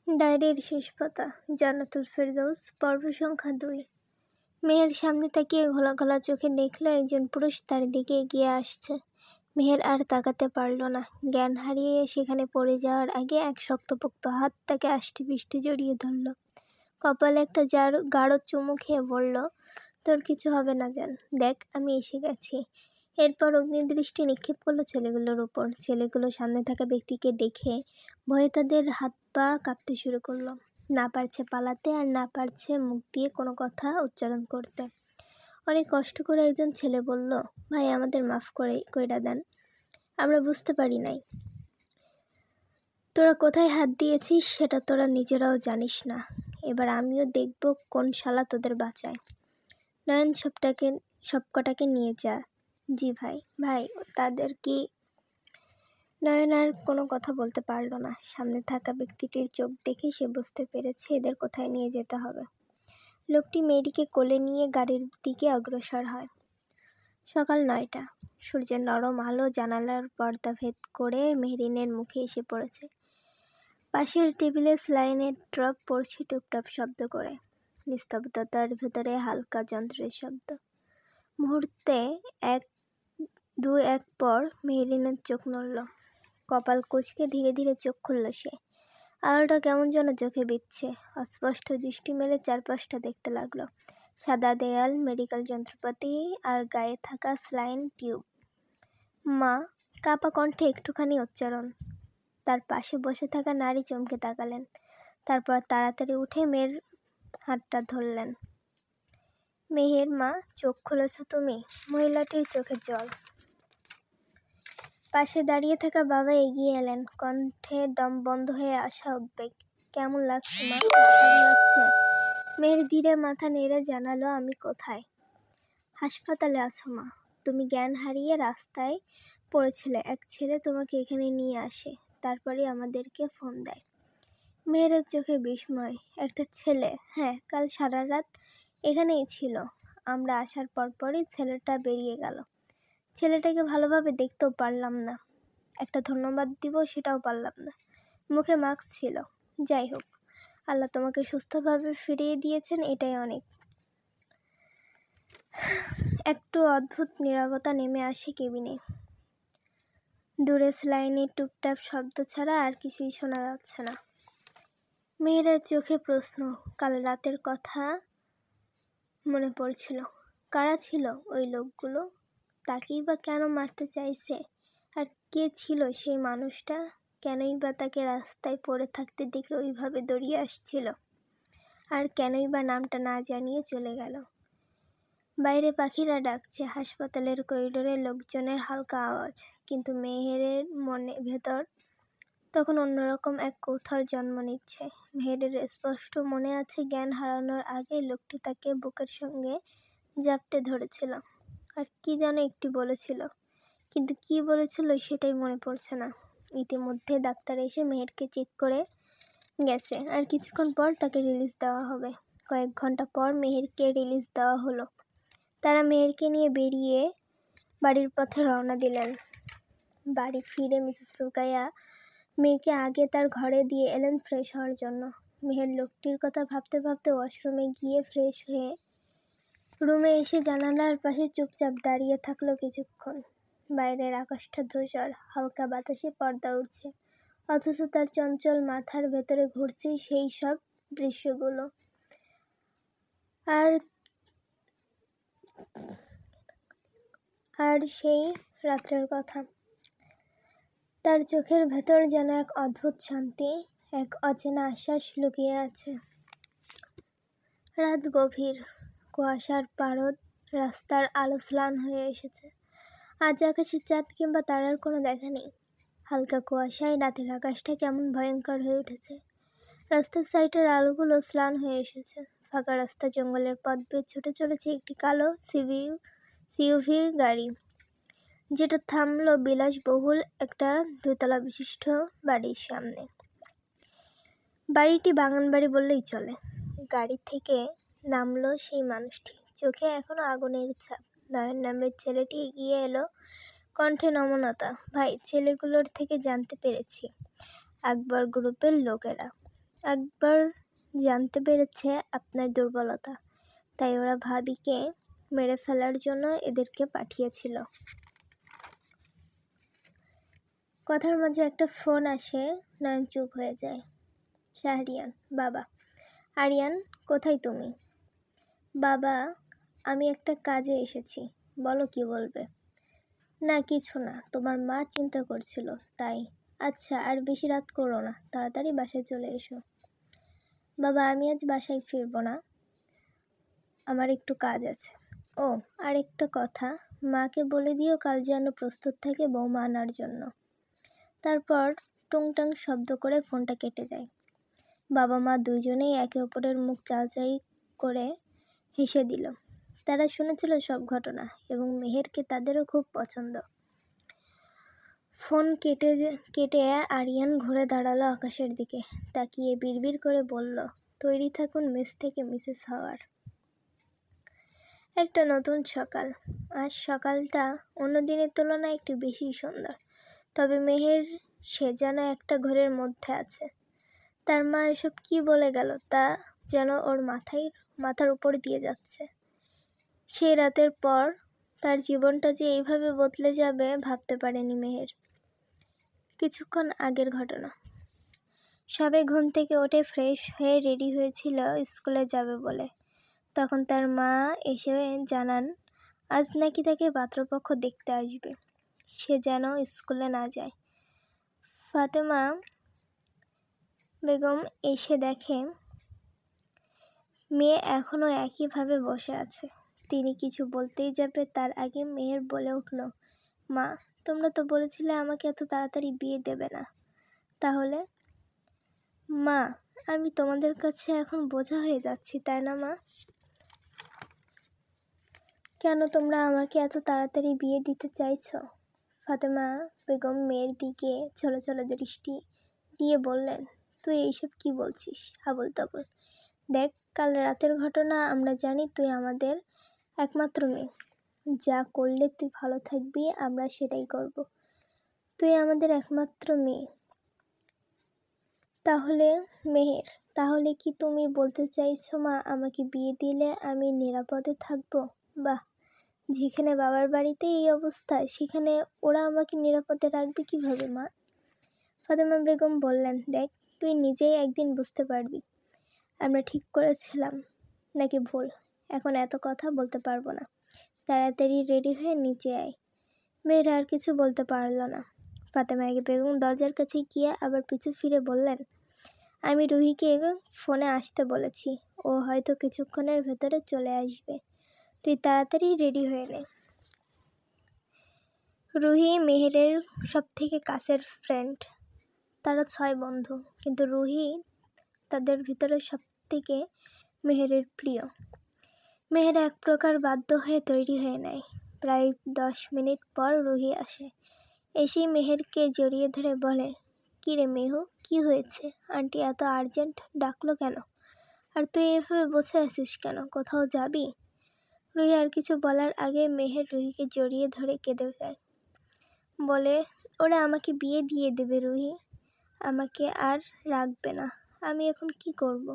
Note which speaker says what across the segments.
Speaker 1: ডায়েরির শেষ পাতা। জান্নাতুল ফেরদৌস, পর্ব সংখ্যা 2। মেহের সামনে তাকিয়ে ঘোলা ঘোলা চোখে দেখল একজন পুরুষ তার দিকে এগিয়ে আসছে। মেহের আর তাকাতে পারল না। জ্ঞান হারিয়ে সেখানে পড়ে যাওয়ার আগে এক শক্তপোক্ত হাত তাকে আষ্টেপৃষ্টে জড়িয়ে ধরল। কপালে একটা গাঢ় চুমু খেয়ে বলল, তোর কিছু হবে না জান, দেখ আমি এসে গেছি। এরপর অগ্নিদৃষ্টি নিক্ষেপ করলো ছেলেগুলোর উপর। ছেলেগুলো সামনে থাকা ব্যক্তিকে দেখে ভয়ে তাদের হাত পা কাঁপতে শুরু করলো। না পারছে পালাতে, আর না পারছে মুখ দিয়ে কোনো কথা উচ্চারণ করতে। অনেক কষ্ট করে একজন ছেলে বলল, ভাই আমাদের মাফ কইরা দেন, আমরা বুঝতে পারি নাই। তোরা কোথায় হাত দিয়েছিস সেটা তোরা নিজেরাও জানিস না। এবার আমিও দেখব কোন শালা তোদের বাঁচায়। নয়ন সবকটাকে নিয়ে যা। জি ভাই। ভাই তাদের কি? নয়ন আর কোনো কথা বলতে পারল না। সামনে থাকা ব্যক্তিটির চোখ দেখে সে বুঝতে পেরেছে এদের কোথায় নিয়ে যেতে হবে। লোকটি মেয়েটিকে কোলে নিয়ে গাড়ির দিকে অগ্রসর হয়। সকাল 9টা। সূর্যের নরম আলো জানালার পর্দা ভেদ করে মেহরিনের মুখে এসে পড়েছে। পাশের টেবিলে স্যালাইনের ড্রপ পড়ছে টুপটাপ শব্দ করে। নিস্তব্ধতার ভেতরে হালকা যন্ত্রের শব্দ। মুহূর্তে এক পর মেহরিনের চোখ নড়ল। কপাল কুঁচকে ধীরে ধীরে চোখ খুলল সে। আলোটা কেমন যেন চোখে বিচ্ছে। অস্পষ্ট দৃষ্টি মেলে চারপাশটা দেখতে লাগলো। সাদা দেয়াল, মেডিকেল যন্ত্রপাতি আর গায়ে থাকা স্যালাইন টিউব। মা, কাপা কণ্ঠে একটুখানি উচ্চারণ। তার পাশে বসে থাকা নারী চমকে তাকালেন। তারপর তাড়াতাড়ি উঠে মেয়ের হাতটা ধরলেন। মেহের মা, চোখ খুলেছ তুমি? মহিলাটির চোখে জল। পাশে দাঁড়িয়ে থাকা বাবা এগিয়ে এলেন, কণ্ঠে দম বন্ধ হয়ে আসা উদ্বেগ। কেমন লাগছে মা? মাথা ঘোরাচ্ছে? মেয়ের ধীরে মাথা নেড়ে জানালো, আমি কোথায়? হাসপাতালে আছো মা। তুমি জ্ঞান হারিয়ে রাস্তায় পড়েছিলে, এক ছেলে তোমাকে এখানে নিয়ে আসে, তারপরে আমাদেরকে ফোন দেয়। মেয়ের চোখে বিস্ময়। একটা ছেলে? হ্যাঁ, কাল সারা রাত এখানেই ছিল। আমরা আসার পরপরই ছেলেটা বেরিয়ে গেল। ছেলেটাকে ভালোভাবে দেখতেও পারলাম না, একটা ধন্যবাদ দিব সেটাও পারলাম না। মুখে মাস্ক ছিল। যাই হোক, আল্লাহ তোমাকে সুস্থভাবে ফিরিয়ে দিয়েছেন, এটাই অনেক। একটু অদ্ভুত নীরবতা নেমে আসে কেবিনে। দূরে স্যালাইনের টুপটাপ শব্দ ছাড়া আর কিছুই শোনা যাচ্ছে না। মেয়ের চোখে প্রশ্ন। কাল রাতের কথা মনে পড়ছিল। কারা ছিল ওই লোকগুলো? তাকেই বা কেন মারতে চাইছে? আর কে ছিল সেই মানুষটা? কেনই বা তাকে রাস্তায় পড়ে থাকতে দেখে ওইভাবে দৌড়িয়ে আসছিল? আর কেনই বা নামটা না জানিয়ে চলে গেল? বাইরে পাখিরা ডাকছে, হাসপাতালের করিডোরে লোকজনের হালকা আওয়াজ, কিন্তু মেহেরের ভেতর তখন অন্যরকম এক কৌতূহল জন্ম নিচ্ছে। মেহেরের স্পষ্ট মনে আছে জ্ঞান হারানোর আগে লোকটি তাকে বুকের সঙ্গে জাপটে ধরেছিল, আর কি যেন একটি বলেছিল, কিন্তু কি বলেছিল সেটাই মনে পড়ছে না। ইতিমধ্যে ডাক্তার এসে মেহেরকে চেক করে গেছে, আর কিছুক্ষণ পর তাকে রিলিজ দেওয়া হবে। কয়েক ঘন্টা পর মেহেরকে রিলিজ দেওয়া হলো। তারা মেহেরকে নিয়ে বেরিয়ে বাড়ির পথে রওনা দিলেন। বাড়ি ফিরে মিসেস রুকাইয়া মেয়েকে আগে তার ঘরে দিয়ে এলেন ফ্রেশ হওয়ার জন্য। মেহের লোকটির কথা ভাবতে ভাবতে ওয়াশরুমে গিয়ে ফ্রেশ হয়ে রুমে এসে জানালার পাশে চুপচাপ দাঁড়িয়ে থাকলো কিছুক্ষণ। বাইরের আকাশটা ধূসর, হালকা বাতাসে পর্দা উঠছে, অথচ তার চঞ্চল মাথার ভেতরে ঘুরছে সেই সব দৃশ্যগুলো। আর সেই রাত্রের কথা। তার চোখের ভেতর যেন এক অদ্ভুত শান্তি, এক অচেনা আশ্বাস লুকিয়ে আছে। রাত গভীর, কুয়াশার পারদ, রাস্তার আলো ম্লান হয়ে এসেছে। আজ আকাশে চাঁদ কিংবা তারার কোনো দেখা নেই। হালকা কুয়াশায় রাতের আকাশটা কেমন ভয়ঙ্কর হয়ে উঠেছে। রাস্তার সাইডের আলোগুলো ম্লান হয়ে এসেছে। ফাঁকা রাস্তা, জঙ্গলের পথ বেয়ে ছুটে চলেছে একটি কালো সিইউভি গাড়ি, যেটা থামলো বিলাসবহুল একটা 2 তলা বিশিষ্ট বাড়ির সামনে। বাড়িটি বাগান বাড়ি বললেই চলে। গাড়ি থেকে নামলো সেই মানুষটি, চোখে এখনো আগুনের ছাপ। নয়ন নামের ছেলেটি এগিয়ে এলো, কণ্ঠে নমনতা। ভাই, ছেলেগুলোর থেকে জানতে পেরেছি আকবর গ্রুপের লোকেরা। একবার জানতে পেরেছে আপনার দুর্বলতা, তাই ওরা ভাবিকে মেরে ফেলার জন্য এদেরকে পাঠিয়েছিল। কথার মাঝে একটা ফোন আসে, নয়ন চুপ হয়ে যায়। শাহরিয়ান, বাবা। আরিয়ান, কোথায় তুমি? বাবা, আমি একটা কাজে এসেছি। বলো কি বলবে? না কিছু না, তোমার মা চিন্তা করছিল তাই। আচ্ছা, আর বেশি রাত করো না, তাড়াতাড়ি বাসায় চলে এসো। বাবা, আমি আজ বাসায় ফিরবো না, আমার একটু কাজ আছে। ও, আর একটা কথা, মাকে বলে দিও কাল যেন প্রস্তুত থাকে বৌমা আনার জন্য। তারপর টুংটাং শব্দ করে ফোনটা কেটে যায়। বাবা মা দুইজনেই একে অপরের মুখ চাওয়াচাই করে হেসে দিল। তারা শুনেছিল সব ঘটনা এবং মেহেরকে তাদেরও খুব পছন্দ। ফোন কেটে আরিয়ান ঘুরে দাঁড়ালো আকাশের দিকে, তাকিয়ে বিড়বিড় করে বলল, তৈরি থাকুন মেস থেকে মিসেস হওয়ার। একটা নতুন সকাল। আজ সকালটা অন্য দিনের তুলনায় একটু বেশি সুন্দর। তবে মেহের সে যেন একটা ঘরের মধ্যে আছে। তার মা এসব কি বলে গেল তা যেন ওর মাথার উপর দিয়ে যাচ্ছে। সেই রাতের পর তার জীবনটা যে এইভাবে বদলে যাবে ভাবতে পারেনি মেহের। কিছুক্ষণ আগের ঘটনা। সবে ঘুম থেকে উঠে ফ্রেশ হয়ে রেডি হয়েছিল স্কুলে যাবে বলে। তখন তার মা এসে জানান আজ নাকি তাকে পাত্রপক্ষ দেখতে আসবে, সে যেন স্কুলে না যায়। ফাতেমা বেগম এসে দেখে মেয়ে এখনও একইভাবে বসে আছে। তিনি কিছু বলতেই যাবে তার আগে মেহের বলে উঠল, মা, তোমরা তো বলেছিলে আমাকে এত তাড়াতাড়ি বিয়ে দেবে না, তাহলে? মা, আমি তোমাদের কাছে এখন বোঝা হয়ে যাচ্ছি, তাই না মা? কেন তোমরা আমাকে এত তাড়াতাড়ি বিয়ে দিতে চাইছো? ফাতেমা বেগম মেয়ের দিকে ছলছল দৃষ্টি দিয়ে বললেন, তুই এইসব কি বলছিস আবোল তাবোল? দেখ, কাল রাতের ঘটনা আমরা জানি তুই আমাদের একমাত্র মেয়ে। যা করলে তুই ভালো থাকবি আমরা সেটাই করব। তুই আমাদের একমাত্র মেয়ে। তাহলে মেহের, তাহলে কি তুমি বলতে চাইছো মা আমাকে বিয়ে দিলে আমি নিরাপদে থাকবো? বাহ, যেখানে বাবার বাড়িতে এই অবস্থা সেখানে ওরা আমাকে নিরাপদে রাখবে কিভাবে মা? ফাতেমা বেগম বললেন, দেখ, তুই নিজেই একদিন বুঝতে পারবি আমরা ঠিক করেছিলাম নাকি ভুল। এখন এত কথা বলতে পারবো না, তাড়াতাড়ি রেডি হয়ে নিচে আয়। মেয়েরা আর কিছু বলতে পারল না। ফাতেমা বেগম দরজার কাছে গিয়ে আবার পিছু ফিরে বললেন, আমি রুহিকে ফোনে আসতে বলেছি, ও হয়তো কিছুক্ষণের ভেতরে চলে আসবে, তুই তাড়াতাড়ি রেডি হয়ে নে। রুহি মেহেরের সবথেকে কাছের ফ্রেন্ড। তারা 6 বন্ধু, কিন্তু রুহি তাদের ভিতরে সবথেকে মেহেরের প্রিয়। মেহের এক প্রকার বাধ্য হয়ে তৈরি হয়ে নেয়। প্রায় 10 মিনিট পর রুহি আসে। এসেই মেহেরকে জড়িয়ে ধরে বলে, কী রে মেহু, কি হয়েছে? আন্টি এত আর্জেন্ট ডাকলো কেন? আর তুই এভাবে বসে আছিস কেন, কোথাও যাবি? রুহি আর কিছু বলার আগে মেহের রুহিকে জড়িয়ে ধরে কেঁদে যায়। বলে, ওরা আমাকে বিয়ে দিয়ে দেবে রুহি, আমাকে আর রাখবে না, আমি এখন কি করব?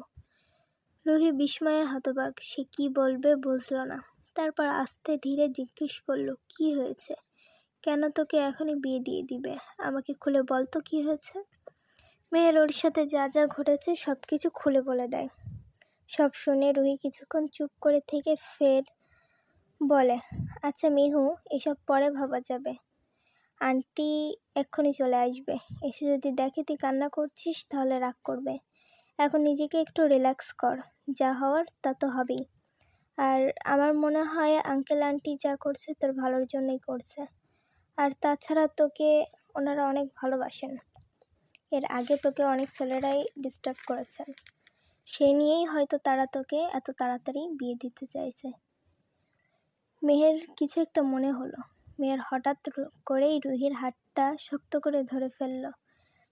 Speaker 1: রুহি বিস্ময়ে হতবাক, সে কি বলবে বুঝল না। তারপর আস্তে ধীরে জিজ্ঞেস করলো, কি হয়েছে? কেন তোকে এখনই বিয়ে দিয়ে দিবে? আমাকে খুলে বল তো কি হয়েছে? মেয়ের ওর সাথে যা যা ঘটেছে সব কিছু খুলে বলে দেয়। সব শুনে রুহি কিছুক্ষণ চুপ করে থেকে ফের বলে, আচ্ছা মিহু, এসব পরে ভাবা যাবে। আন্টি এক্ষুনি চলে আসবে, এসে যদি দেখে তুই কান্না করছিস তাহলে রাগ করবে। এখন নিজেকে একটু রিল্যাক্স কর, যা হওয়ার তা তো হবেই। আর আমার মনে হয় আঙ্কেল আন্টি যা করছে তোর ভালোর জন্যই করছে। আর তাছাড়া তোকে ওনারা অনেক ভালোবাসেন, এর আগে তোকে অনেক ছেলেরাই ডিস্টার্ব করেছেন, সেই নিয়েই হয়তো তারা তোকে এত তাড়াতাড়ি বিয়ে দিতে চাইছে। মেহের কিছু একটা মনে হলো। মেয়ের হঠাৎ করেই রুহির হাতটা শক্ত করে ধরে ফেলল,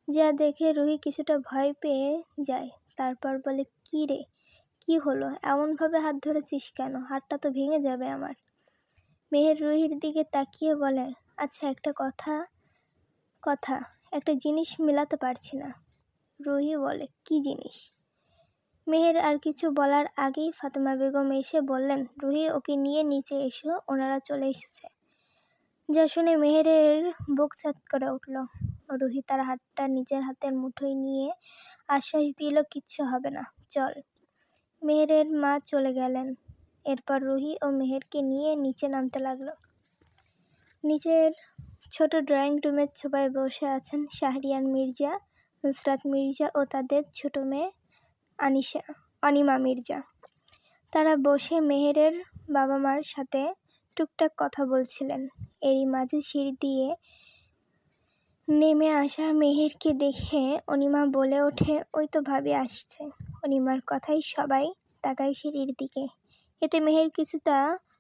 Speaker 1: যা দেখে রুহি কিছুটা ভয় পেয়ে যায়। তারপর বলে, কী রে, কি হলো? এমনভাবে হাত ধরেছিস কেন? হাতটা তো ভেঙে যাবে আমার। মেহের রুহির দিকে তাকিয়ে বলে, আচ্ছা একটা কথা একটা জিনিস মেলাতে পারছি না। রুহি বলে, কি জিনিস? মেহের আর কিছু বলার আগেই ফাতেমা বেগম এসে বললেন, রুহি, ওকে নিয়ে নিচে এসো, ওনারা চলে এসেছে। যা শুনে মেহেরের বুক স্যাঁত করে উঠল। রুহি তার হাতটা নিজের হাতের মুঠোয় নিয়ে আশ্বাস দিল, কিচ্ছু হবে না, চল। মেহেরের মা চলে গেলেন। এরপর রুহি ও মেহেরকে নিয়ে নিচে নামতে লাগলো। নিচের ছোট ড্রয়িং রুমের ছোপায় বসে আছেন শাহরিয়ার মির্জা, নুসরাত মির্জা ও তাদের ছোট মেয়ে অনিমা মির্জা। তারা বসে মেহেরের বাবা মার সাথে টুকটাক কথা বলছিলেন। এরই মাঝে সিঁড়ি দিয়ে নেমে আসা মেহেরকে দেখে অনিমা বলে ওঠে, ওই তো ভাবি আসছে। অনিমার কথাই সবাই তাকায় সিঁড়ির দিকে। এতে মেহের কিছুটা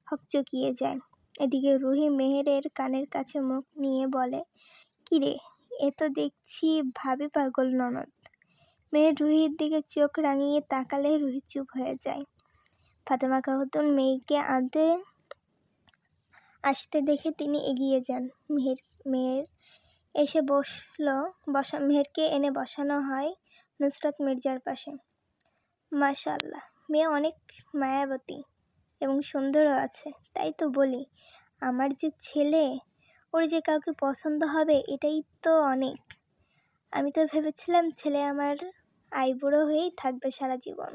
Speaker 1: হকচকিয়ে যায়। এদিকে রুহি মেহেরের কানের কাছে মুখ নিয়ে বলে, কিরে, এ তো দেখছি ভাবি পাগল ননদ। মেহের রুহির দিকে চোখ রাঙিয়ে তাকালে রুহি চুপ হয়ে যায়। ফাতেমা খাতুন মেয়েকে আসতে দেখে তিনি এগিয়ে যান। মেহের এসে মেহেরকে এনে বসানো হয় নুসরাত মির্জার পাশে। মাশাআল্লাহ, মেয়ে অনেক মায়াবতী এবং সুন্দরও আছে। তাই তো বলি, আমার যে ছেলে, ওর যে কাউকে পছন্দ হবে, এটাই তো অনেক। আমি তো ভেবেছিলাম ছেলে আমার আইবুড়ো হয়েই থাকবে সারা জীবন।